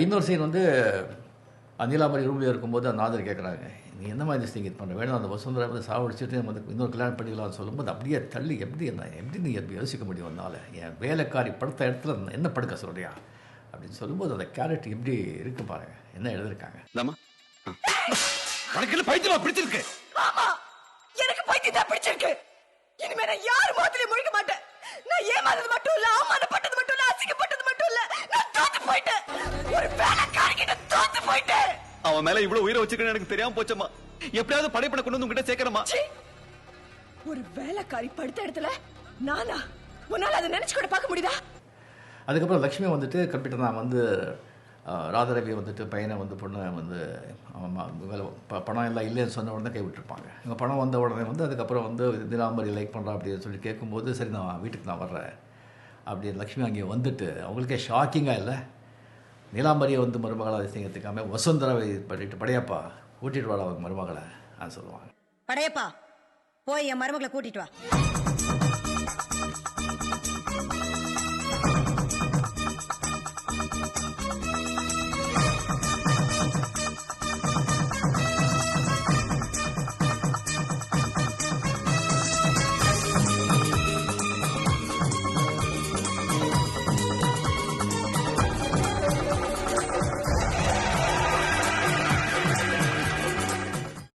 இன்னொரு சீன் வந்து நீலாம்பரி ரூமில் இருக்கும்போது அந்த ஆதர் கேட்குறாங்க, நீ என்ன மாதிரி திங் இது பண்ண வேணும், அந்த வசுந்தரா வந்து சாவடிச்சுட்டு நம்ம வந்து இன்னொரு கல்யாணம் பண்ணிக்கலாம்னு சொல்லும்போது அப்படியே தள்ளி எப்படி நீ எப்படி யோசிக்க முடியும் அதனால, என் வேலைக்காரி படுத்த இடத்துல என்ன படுக்க சொல்றியா அப்படின்னு சொல்லும்போது அந்த கேரக்டர் எப்படி இருக்கு பாருங்க, என்ன எழுதியிருக்காங்க. பைத்தியமா பிடிச்சிருக்கு. ஆமா, எனக்கு பைத்தியம் தான் பிடிச்சிருக்கு. இனிமே நான் யார் முகத்திலையும் முழிக்க மாட்டேன். நான் ஏமாந்தது மட்டும் இல்ல, அவமானப்பட்டது மட்டும் இல்ல, அசிங்கப்பட்டது மட்டும் இல்ல, நான் தோத்து போயிட்டேன். ஒரு வேலைக்காரி கிட்ட தோத்து போயிட்டேன். அவன் மேல இவ்வளவு உயிரை வச்சிருக்கேன்னு எனக்கு தெரியாம போச்சம்மா. எப்படியாவது படைப்பட கொண்டு வந்து உங்ககிட்ட சேர்க்கணுமா? ஒரு வேலைக்காரி படுத்த இடத்துல நானா? உன்னால அதை நினைச்சு கூட பார்க்க முடியுதா? அதுக்கப்புறம் லக்ஷ்மி வந்துட்டு கம்ப்யூட்டர் நான் வந்து ராதாரவி வந்துட்டு பையனை வந்து பொண்ணை வந்து பணம் எல்லாம் இல்லைன்னு சொன்ன உடனே கை விட்டுருப்பாங்க. இங்கே பணம் வந்த உடனே வந்து அதுக்கப்புறம் வந்து நீலாம்பரி லைக் பண்ணுறா அப்படின்னு சொல்லி கேட்கும்போது சரி நான் வீட்டுக்கு நான் வர்றேன் அப்படின்னு லக்ஷ்மி அங்கே வந்துட்டு அவங்களுக்கே ஷாக்கிங்காக இல்லை, நீலாம்பரியை வந்து மருமகளாக செய்யறதுக்காம வசுந்தராவை பண்ணிட்டு படையப்பா கூட்டிகிட்டு வாடா அவங்க மருமகளை சொல்லுவாங்க. படையப்பா போய் என் மருமகளை கூட்டிட்டு வா.